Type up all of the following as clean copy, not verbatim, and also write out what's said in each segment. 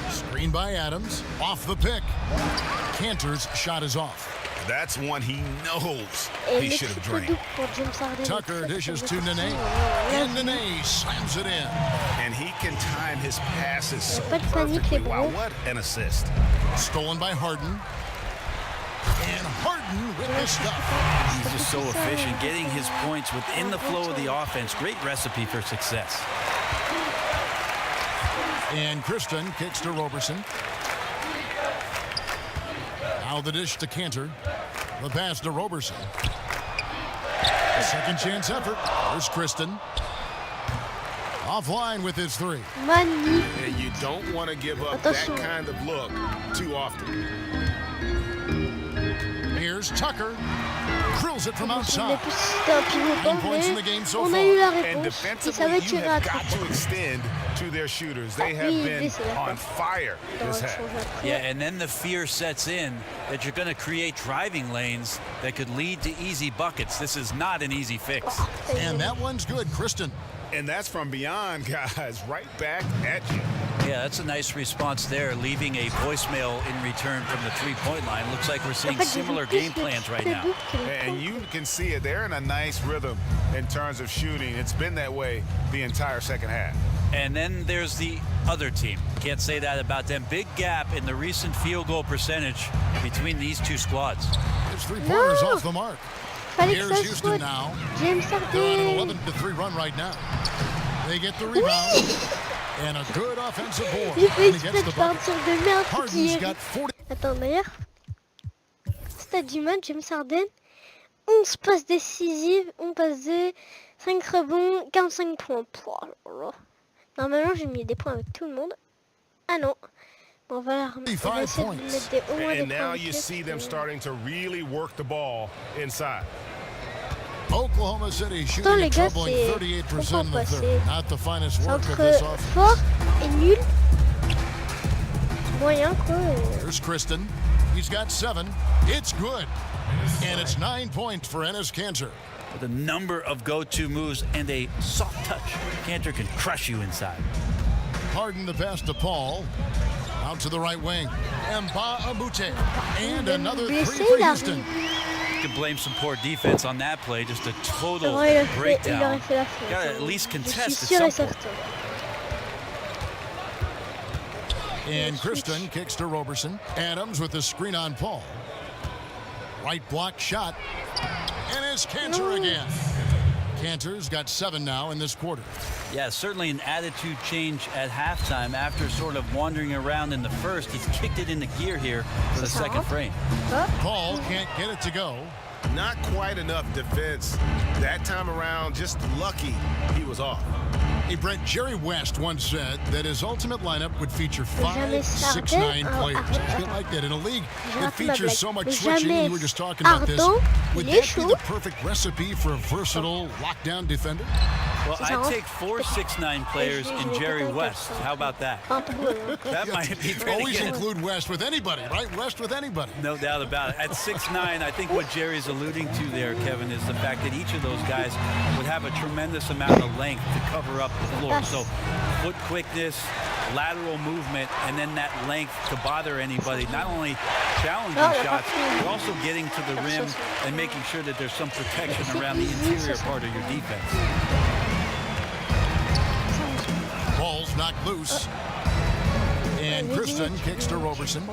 Screen by Adams. Off the pick. Cantor's shot is off. That's one he knows he should have drained. Tucker dishes to Nene, and Nene slams it in. And he can time his passes so Pas de panique, perfectly. les Wow, bros. what an assist. Stolen by Harden. And Harden with the stuff. He's just so efficient, getting his points within the flow of the offense. Great recipe for success. And Kristen kicks to Roberson. Now the dish to Cantor. The pass to Roberson. Second chance effort. There's Kristen. Offline with his three. Magnifique. And you don't want to give up that kind of look too often. Here's Tucker. Drills it from On outside. plus c'était un pivotant, 9 points in mais the game so on a far. eu la And réponse. Et ça defensively, va you tirer à have 3 got to extend to their shooters. They have Oui, been c'est d'accord. on fire this half. Yeah, and then the fear sets in that you're going to create driving lanes that could lead to easy buckets. This is not an easy fix. And that one's good, Kristen. And that's from beyond, guys, right back at you. Yeah, that's a nice response there, leaving a voicemail in return from the three-point line. Looks like we're seeing similar game plans right now. And you can see it. They're in a nice rhythm in terms of shooting. It's been that way the entire second half. And then there's the other team. Can't say that about them. Big gap in the recent field goal percentage between these two squads. His three-pointers No. off the mark. Fallait que Here's ça Houston soit now. James They're on Harden. an 11-3 run right now. They get the rebound. And a good offensive board. Il fait And he exprès gets de the faire un bucket. tir de merde qui Harden's est... got 40. Attends, d'ailleurs, stade du match, James Harden, 11 passes décisives, 11 passes D, 5 rebonds, 45 points. Oh là là. Normalement, j'ai mis des points avec tout le monde. Ah non. Bon, on va essayer de mettre au moins des And points now avec you eux. see them starting to really work the ball inside. Oklahoma City shooting Pourtant, les a gars, troubling c'est... 38% in Comprends the pas, third. c'est Not the finest work of entre this offense. fort et nul. Moyen, quoi. Here's Kristen. He's got 7. It's good. And it's 9 points for Enes Kanter. With a number of go-to moves and a soft touch, Cantor can crush you inside. Harden the pass to Paul. Out to the right wing. Mba Abute. And another three for Houston. You can blame some poor defense on that play. Just a total Ouais, il aurait breakdown. fait la faute. Gotta at least Je suis contest sûr et at some point. certain. And Kristen kicks to Roberson. Adams with the screen on Paul. Right block shot. And it's Kanter again. Kanter's got 7 now in this quarter. Yeah, certainly an attitude change at halftime after sort of wandering around in the first. He's kicked it into gear here for the second frame. Paul can't get it to go. Not quite enough defense that time around. Just lucky he was off. Hey, Brent, Jerry West once said that his ultimate lineup would feature 5, Jamais 6, Harden. 9 players. Oh, I feel like that in a league J'ai that raté ma features blague. so much Mais switching. jamais You were just talking about this. Harden, Would il est that be chaud. the perfect recipe for a versatile lockdown defender? Well, C'est ça, I'd hein? take 4 6'9" players in Jerry West. How about that? Un peu, hein. That might be pretty Always good. include West with anybody, right? West with anybody. No doubt about it. At 6'9", I think what Jerry's alluding to there, Kevin, is the fact that each of those guys would have a tremendous amount of length to cover up the floor. So foot quickness, lateral movement, and then that length to bother anybody. Not only challenging shots, but also getting to the rim and making sure that there's some protection around the interior part of your defense. Ball's knocked loose. And Kristen kicks to Roberson.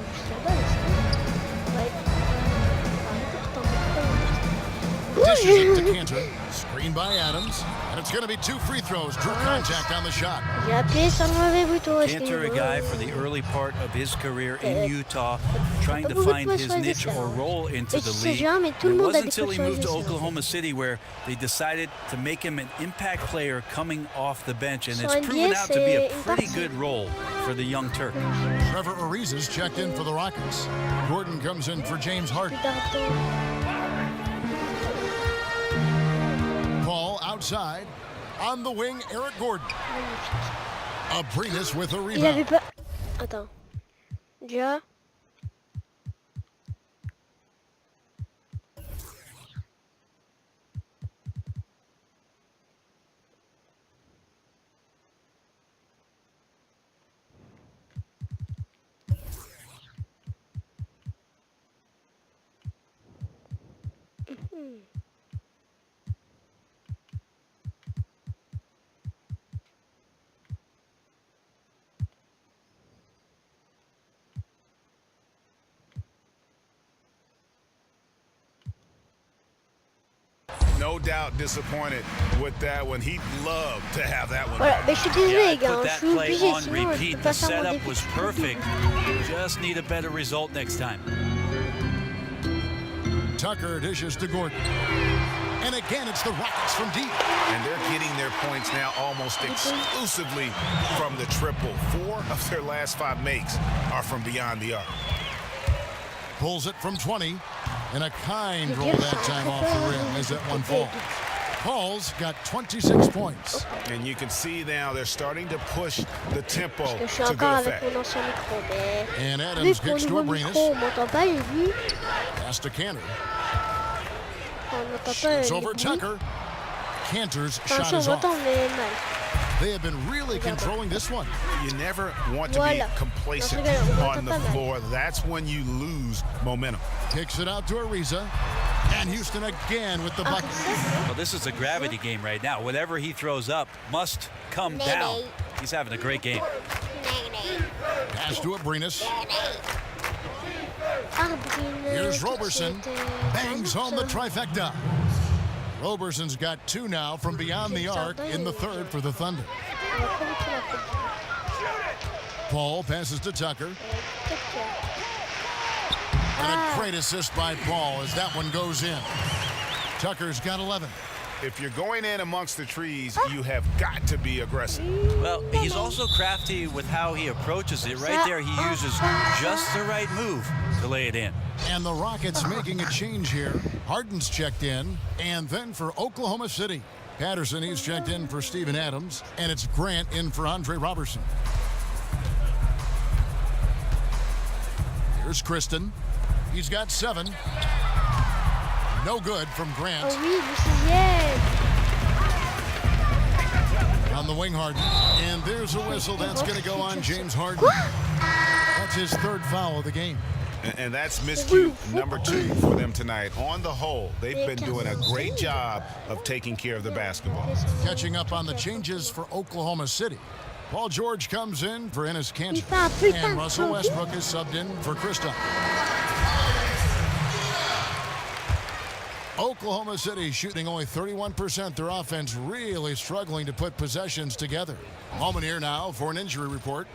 Dishes it to Kanter. Screen by Adams. And it's going to be 2 free throws. Drew contact on the shot. J'ai appuyé sur le mauvais bouton. Cantor, a guy for the early part of his career in Utah, trying to find his niche or role into the league. It wasn't until he moved to Oklahoma City where they decided to make him an impact player coming off the bench, and it's proven out to be a pretty good role for the young Turk. Trevor Ariza's checked in for the Rockets. Gordon comes in for James Harden. Paul outside. On the wing, Eric Gordon. Abrinas with a Il avait rebound. pas... Attends. Déjà... No doubt disappointed with that one. He'd love to have that one. Voilà, mais je suis désolé, Yeah, les gars. put Je that suis play obligé, on sinon je peux repeat. pas The faire mon setup début. was perfect. Just need a better result next time. Tucker dishes to Gordon. And again, it's the Rockets from deep. And they're getting their points now almost exclusively from the triple. 4 of their last 5 makes are from beyond the arc. Pulls it from 20. And a kind roll that time off the rim as that one falls. Paul's got 26 points. And you can see now they're starting to push the tempo Je suis to encore good avec effect. mon ancien micro, mais And vu Adams que mon kicks to nouveau Abrinas. micro, on m'entend pas les vues. Pass to Cantor. On m'entend pas Shoots les over bruits. Tucker. Cantor's Enfin, shot si on is m'entend, off. mais mal. They have been really controlling this one. You never want to Voilà. be complacent Non, je rigole, on on m'entend the pas mal. floor. That's when you lose momentum. Kicks it out to Ariza. And Houston again with the Ah, bucket. Well, this is a gravity game right now. Whatever he throws up must come down. He's having a great game. Pass to Abrinas. Abrinas, Here's Roberson. c'était- Bangs home the trifecta. Roberson's got 2 now from beyond the arc in the third for the Thunder. Paul passes to Tucker. And a great assist by Paul as that one goes in. Tucker's got 11. If you're going in amongst the trees, you have got to be aggressive. Well, he's also crafty with how he approaches it. Right there, he uses just the right move to lay it in. And the Rockets making a change here. Harden's checked in. And then for Oklahoma City, Patterson, he's checked in for Steven Adams. And it's Grant in for Andre Robertson. Here's Kristen. He's got 7. No good from Grant. Oh oui, le 6e. On the wing, Harden. And there's a whistle. That's going to go on James Harden. That's his 3rd foul of the game. And that's miscue number 2 for them tonight. On the whole, they've been doing a great job of taking care of the basketball. Catching up on the changes for Oklahoma City. Paul George comes in for Enes Kanter. And Russell Westbrook is subbed in for Kristoff. Oklahoma City shooting only 31%. Their offense really struggling to put possessions together. Moment here now for an injury report.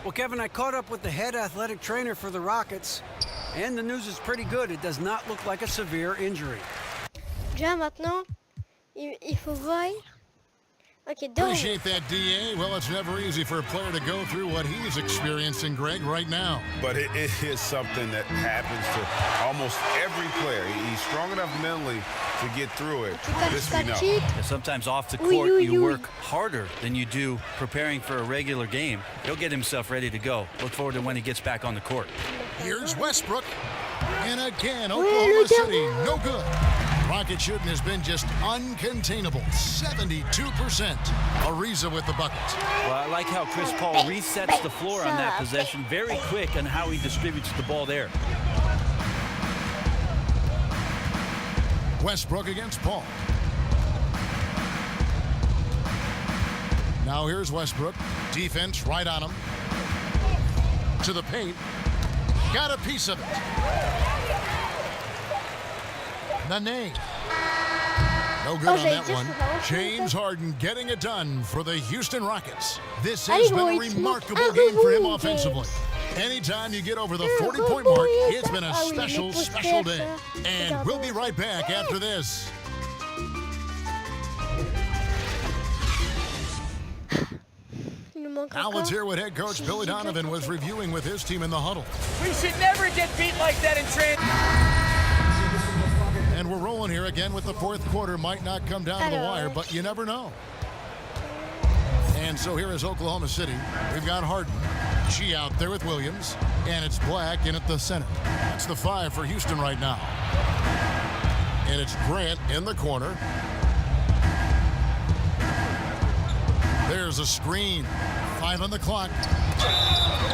Well, Kevin, I caught up with the head athletic trainer for the Rockets, and the news is pretty good. It does not look like a severe injury. Déjà maintenant, il faut voir. Ok, donc. Appreciate that, DA. Well, it's never easy for a player to go through what he's experiencing, Greg, right now. But it is something that happens to almost every player. He's strong enough mentally to get through it. This we know. And sometimes off the court, you work harder than you do preparing for a regular game. He'll get himself ready to go. Look forward to when he gets back on the court. Here's Westbrook. And again, Oklahoma City, no good. Rocket shooting has been just uncontainable. 72%. Ariza with the bucket. Well, I like how Chris Paul resets the floor on that possession. Very quick on how he distributes the ball there. Westbrook against Paul. Now here's Westbrook. Defense right on him. To the paint. Got a piece of it. Nene. No good on that one. James Harden getting it done for the Houston Rockets. This has been a remarkable game for him offensively. Anytime you get over the 40-point mark, it's been a special, special day. And we'll be right back after this. Now let's hear what head coach Billy Donovan was reviewing with his team in the huddle. We should never get beat like that in training. And we're rolling here again with the 4th quarter. Might not come down to the wire, but you never know. And so here is Oklahoma City. We've got Harden. She out there with Williams. And it's Black in at the center. That's the 5 for Houston right now. And it's Grant in the corner. There's a screen. 5 on the clock.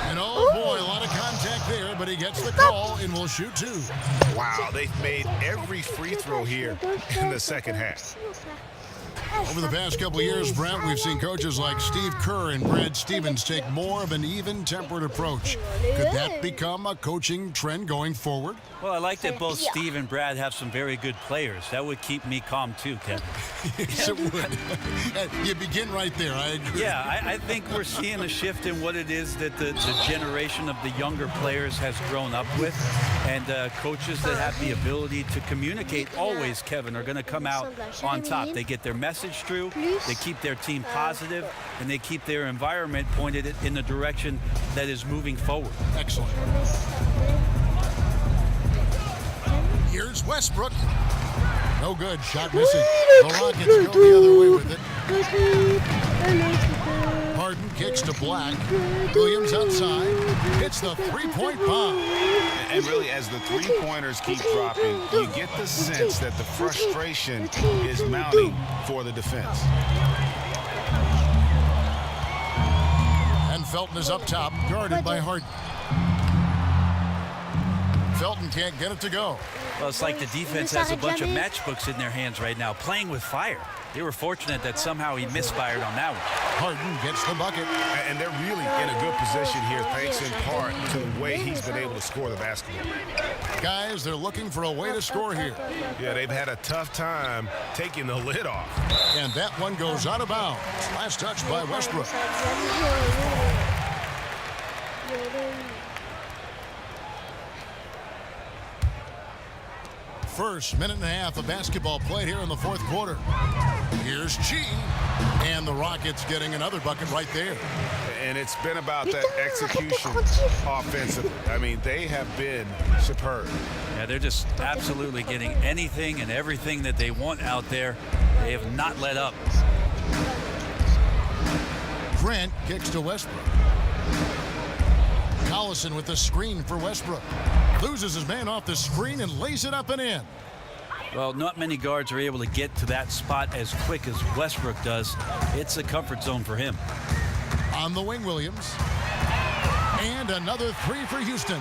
And oh boy, a lot of contact there, but he gets the call and will shoot 2. Wow, they've made every free throw here in the second half. Over the past couple of years, Brent, we've seen coaches like Steve Kerr and Brad Stevens take more of an even-tempered approach. Could that become a coaching trend going forward? Well, I like that both Steve and Brad have some very good players. That would keep me calm too, Kevin. Yes, it would. You begin right there, I agree. Yeah, I think we're seeing a shift in what it is that the generation of the younger players has grown up with. And coaches that have the ability to communicate always, Kevin, are going to come out on top. They get their message through, they keep their team positive, and they keep their environment pointed in the direction that is moving forward. Excellent. Here's Westbrook. No good. Shot missing. The Rockets go the other way with it. Harden kicks to Black. Williams outside. Hits the three-point bomb. And really, as the three-pointers keep dropping, you get the sense that the frustration is mounting for the defense. And Felton is up top, guarded by Harden. Felton can't get it to go. Well, it's like the defense has a bunch of matchbooks in their hands right now, playing with fire. They were fortunate that somehow he misfired on that one. Harden gets the bucket. And they're really in a good position here, thanks in part to the way he's been able to score the basketball. Guys, they're looking for a way to score here. Yeah, they've had a tough time taking the lid off. And that one goes out of bounds. Last touch by Westbrook. First minute and a half of basketball played here in the fourth quarter. Here's G, and the Rockets getting another bucket right there. And it's been about that execution offensively. I mean, they have been superb. Yeah, they're just absolutely getting anything and everything that they want out there. They have not let up. Grant kicks to Westbrook. Collison with the screen for Westbrook. Loses his man off the screen and lays it up and in. Well, not many guards are able to get to that spot as quick as Westbrook does. It's a comfort zone for him. On the wing, Williams. And another 3 for Houston.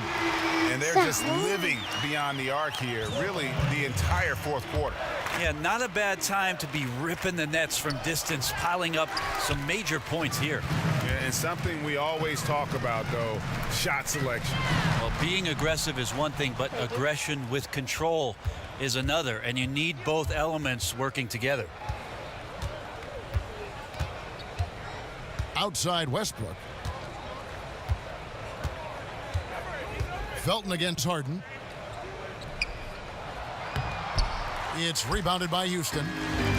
And they're just living beyond the arc here, really the entire fourth quarter. Yeah, not a bad time to be ripping the nets from distance, piling up some major points here. Yeah, and something we always talk about, though, shot selection. Well, being aggressive is one thing, but aggression with control is another, and you need both elements working together. Outside Westbrook. Felton against Harden. It's rebounded by Houston.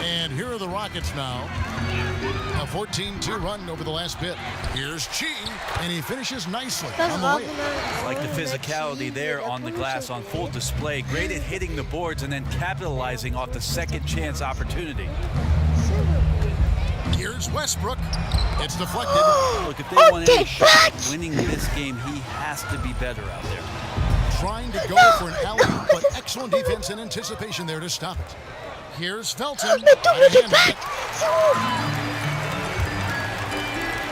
And here are the Rockets now. A 14-2 run over the last bit. Here's Chi, and he finishes nicely on the layup. Like the physicality there on the glass on full display. Great at hitting the boards and then capitalizing off the second chance opportunity. Here's Westbrook. It's deflected. Look, if they want any shot winning this game, he has to be better out there. Trying to go for an alley, but excellent defense and anticipation there to stop it. Here's Felton.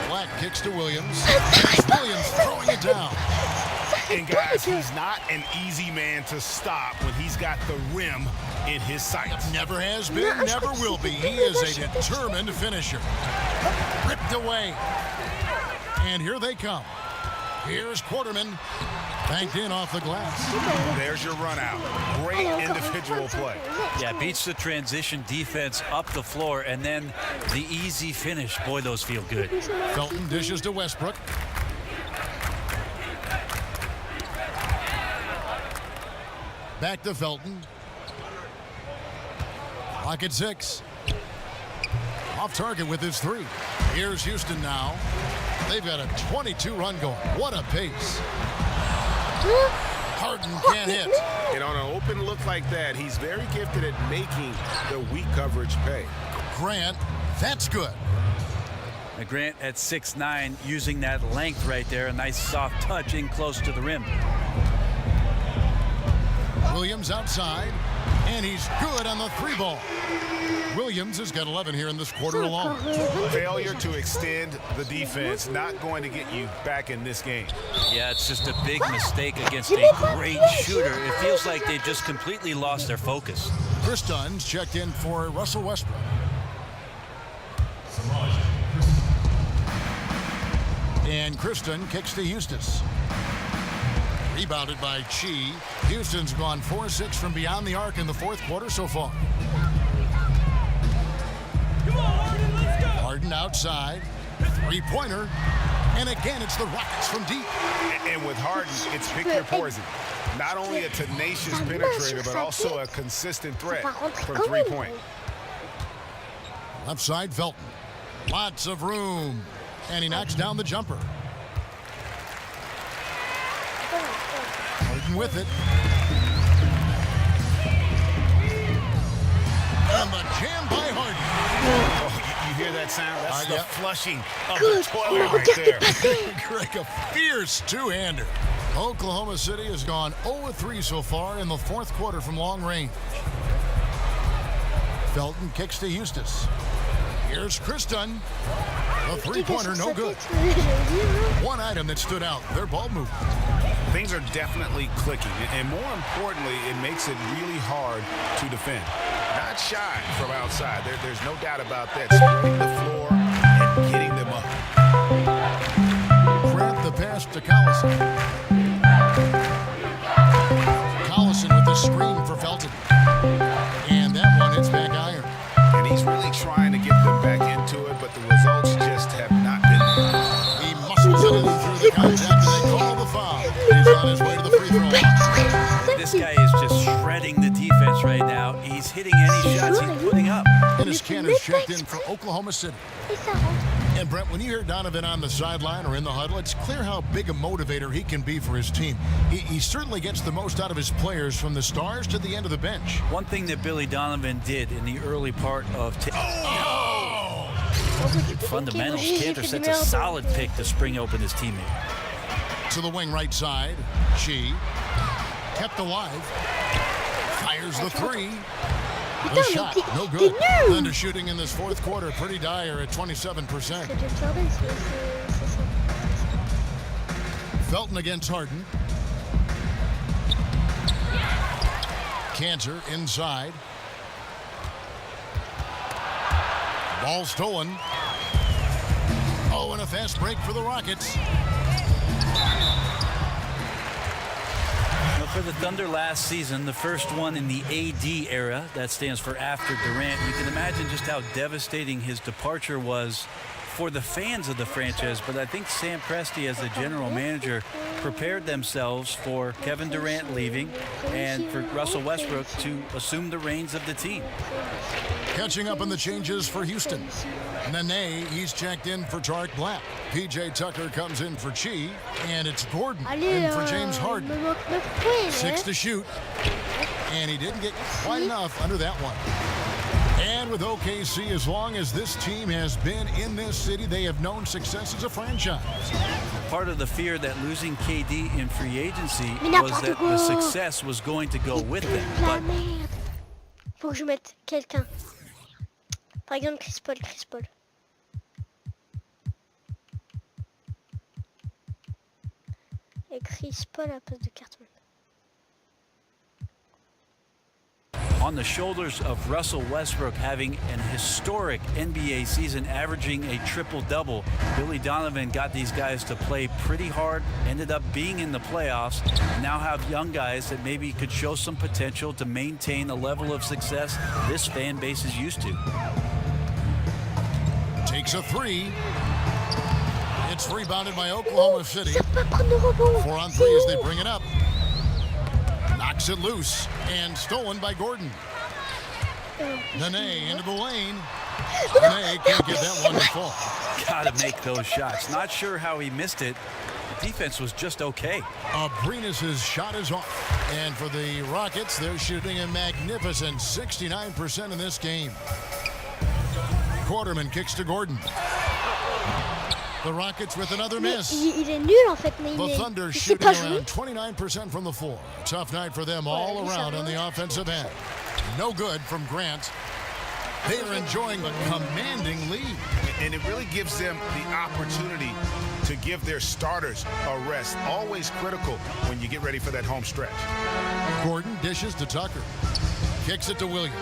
Black kicks to Williams. Williams throwing it down. And guys, he's not an easy man to stop when he's got the rim in his sights. Never has been, never will be. He is a determined finisher. Ripped away. And here they come. Here's Quarterman. Banked in off the glass. There's your run out. Great individual play. Yeah, beats the transition defense up the floor, and then the easy finish. Boy, those feel good. Felton dishes to Westbrook. Back to Felton. Clock at 6. Off target with his 3. Here's Houston now. They've got a 22 run going. What a pace. Harden can't hit. And on an open look like that, he's very gifted at making the weak coverage pay. Grant, that's good. Now Grant at 6'9", using that length right there. A nice soft touch in close to the rim. Williams outside. And he's good on the 3 ball. Williams has got 11 here in this quarter alone. Failure to extend the defense, not going to get you back in this game. Yeah, it's just a big mistake against a great shooter. It feels like they just completely lost their focus. Chris Dunn's checked in for Russell Westbrook. And Kristen kicks to Eustace. Rebounded by Chi. Houston's gone 4-6 from beyond the arc in the 4th quarter so far. Harden outside. 3-pointer. And again, it's the Rockets from deep. And with Harden, it's pick your poison. Not only a tenacious penetrator, but also a consistent threat from 3-point. Left side, Felton. Lots of room. And he knocks down the jumper. Harden with it. And the jam by Harden. Oh, you hear that sound? That's the flushing of the toilet right there. Greg, a fierce two-hander. Oklahoma City has gone 0-3 so far in the 4th quarter from long range. Felton kicks to Eustace. Here's Chris Dunn. The 3-pointer, no good. One item that stood out, their ball movement. Things are definitely clicking, and more importantly, it makes it really hard to defend. Not shy from outside. There's no doubt about that. Spreading the floor and getting them up. Grant the pass to Collison. Collison with the screen for Felton. And that one hits back iron. And he's really trying to get them back into it, but the results just have not been there. He muscles it in through the contact, and they call the foul. He's on his way to the free throw line. This guy is just shredding the defense right now. He's hitting any shots he's putting up. Dennis Cantor's checked in for Oklahoma City. And Brent, when you hear Donovan on the sideline or in the huddle, it's clear how big a motivator he can be for his team. He certainly gets the most out of his players from the stars to the end of the bench. One thing that Billy Donovan did in the early part of fundamentals, Cantor sets a solid pick to spring open his teammate. To the wing right side, Chi kept alive, fires the 3. The shot, no good. Thunder shooting in this 4th quarter, pretty dire at 27%. Felton against Harden. Cantor inside. Ball stolen. Oh, and a fast break for the Rockets. For the Thunder last season, the first one in the AD era, that stands for after Durant, you can imagine just how devastating his departure was for the fans of the franchise. But I think Sam Presti, as the general manager, prepared themselves for Kevin Durant leaving and for Russell Westbrook to assume the reins of the team. Catching up on the changes for Houston. Nene, he's checked in for Tarek Black. PJ Tucker comes in for Chi. And it's Gordon in for James Harden. 6 to shoot. And he didn't get quite enough under that one. And with OKC, as long as this team has been in this city, they have known success as a franchise. Part of the fear that losing KD in free agency was that the success was going to go with them. But faut que je mette quelqu'un. Par exemple, Chris Paul. Et Chris Paul à la place de Cartman. on the shoulders of Russell Westbrook having an historic NBA season, averaging a triple-double. Billy Donovan got these guys to play pretty hard, ended up being in the playoffs, now have young guys that maybe could show some potential to maintain a level of success this fan base is used to. Takes a three. It's rebounded by Oklahoma City. 4 on 3 as they bring it up. Knocks it loose and stolen by Gordon. Nene into the lane. Nene can't get that one to fall. Gotta make those shots. Not sure how he missed it. The defense was just okay. Abrinas' shot is off. And for the Rockets, they're shooting a magnificent 69% in this game. Quarterman kicks to Gordon. The Rockets with another miss. Il est nul en fait, mais the Thunder shooting around 29% from the floor. Tough night for them all around on the offensive end. No good from Grant. They are enjoying a commanding lead. And it really gives them the opportunity to give their starters a rest. Always critical when you get ready for that home stretch. Gordon dishes to Tucker. Kicks it to Williams.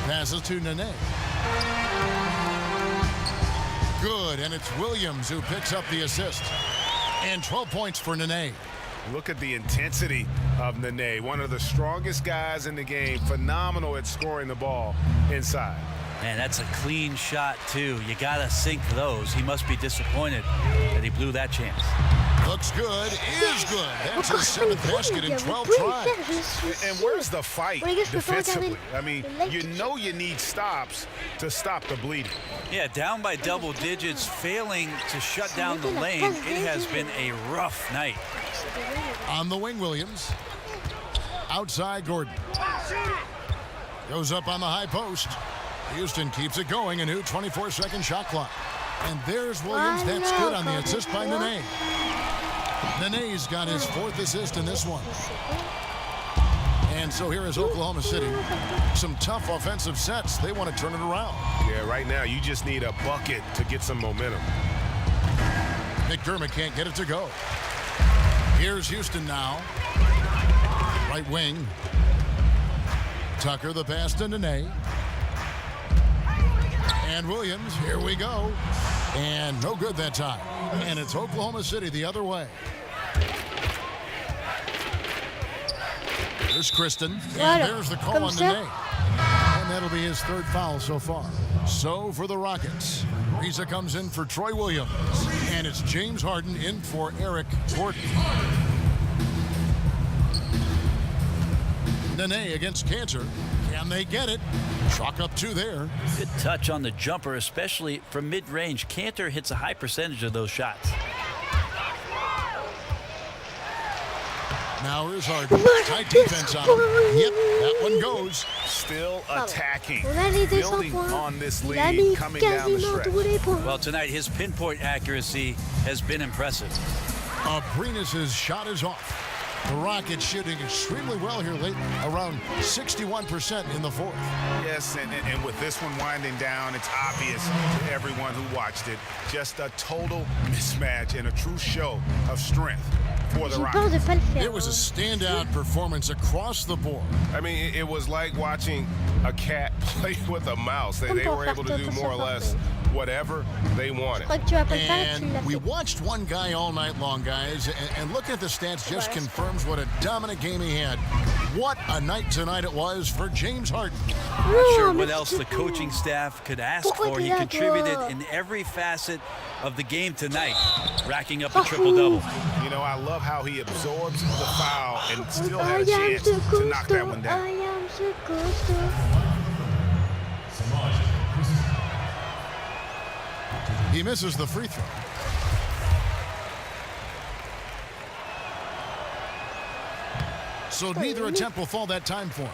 Passes to Nene. Good, and it's Williams who picks up the assist. And 12 points for Nene. Look at the intensity of Nene, one of the strongest guys in the game. Phenomenal at scoring the ball inside. Man, that's a clean shot, too. You got to sink those. He must be disappointed that he blew that chance. Looks good, is good. That's his 7th basket in 12 tries. And where's the fight defensively? I mean, you know you need stops to stop the bleeding. Yeah, down by double digits, failing to shut down the lane. It has been a rough night. On the wing, Williams. Outside, Gordon. Goes up on the high post. Houston keeps it going. A new 24-second shot clock. And there's Williams. That's good on the assist by Nene. Nene's got his 4th assist in this one. And so here is Oklahoma City. Some tough offensive sets. They want to turn it around. Yeah, right now you just need a bucket to get some momentum. McDermott can't get it to go. Here's Houston now. Right wing. Tucker the pass to Nene. And Williams, here we go. And no good that time. And it's Oklahoma City the other way. There's Kristen. And there's the call on Nene. And that'll be his 3rd foul so far. So for the Rockets, Reza comes in for Troy Williams. And it's James Harden in for Eric Gordon. Nene against Cantor. Can they get it? Chalk up 2 there. Good touch on the jumper, especially from mid-range. Cantor hits a high percentage of those shots. Now here's Harden. Tight defense on him. Yep, that one goes. Still attacking. Building on this lead coming down the stretch. Well, tonight his pinpoint accuracy has been impressive. Abrinas' shot is off. The Rockets shooting extremely well here lately, around 61% in the 4th. Yes, and with this one winding down, it's obvious to everyone who watched it. Just a total mismatch and a true show of strength for the Rockets. It was a standout performance across the board. I mean, it was like watching a cat play with a mouse. They were able to do more or less whatever they wanted. And we watched one guy all night long, guys, and looking at the stats just confirms what a dominant game he had. What a night tonight it was for James Harden. Not sure what else the coaching staff could ask for. He contributed in every facet of the game tonight, racking up a triple-double. You know, I love how he absorbs the foul and still had a chance to knock that one down. He misses the free throw. So neither attempt will fall that time for him.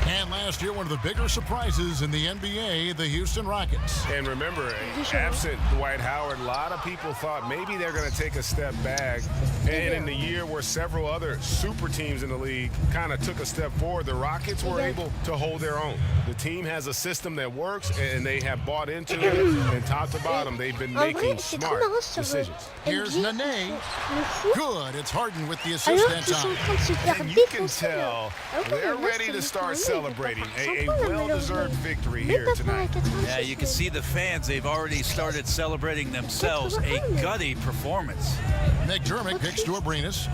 And last year, one of the bigger surprises in the NBA, the Houston Rockets. And remember, absent Dwight Howard, a lot of people thought maybe they're going to take a step back. And in the year where several other super teams in the league kind of took a step forward, the Rockets were able to hold their own. The team has a system that works, and they have bought into it. And top to bottom, they've been making smart decisions. Here's Nene. Good. It's Harden with the assist that time. And you can tell they're ready to start celebrating a well-deserved victory here tonight. Yeah, you can see the fans. They've already started celebrating themselves. A gutty performance. McDermott picks to Abrinas.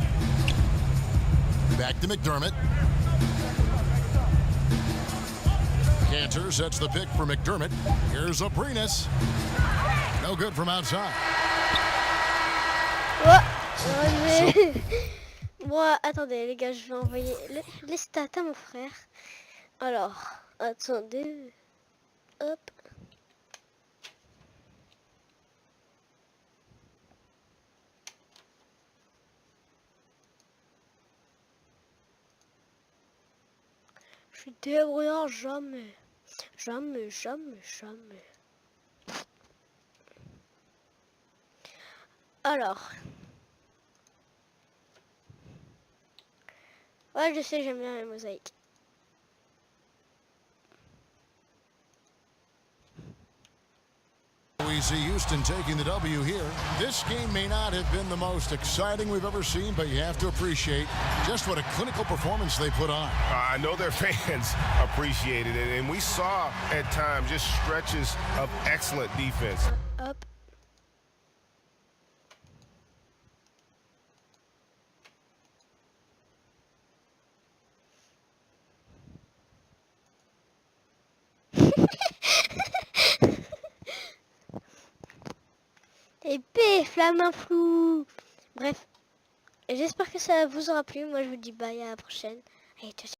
Back to McDermott. Cantor sets the pick for McDermott. Here's Abrinas. No good from outside. Moi, attendez les gars, je vais envoyer les stats à mon frère. Alors, attendez. Hop. Je suis débrouillard jamais. Jamais. Alors. Ouais, je sais, j'aime bien les mosaïques. we see Houston taking the W here. This game may not have been the most exciting we've ever seen, but you have to appreciate just what a clinical performance they put on. I know their fans appreciated it, and we saw at times just stretches of excellent defense. Hop. Épée, flamme un flou. Bref, j'espère que ça vous aura plu. Moi, je vous dis bye, à la prochaine. Allez, ciao, ciao.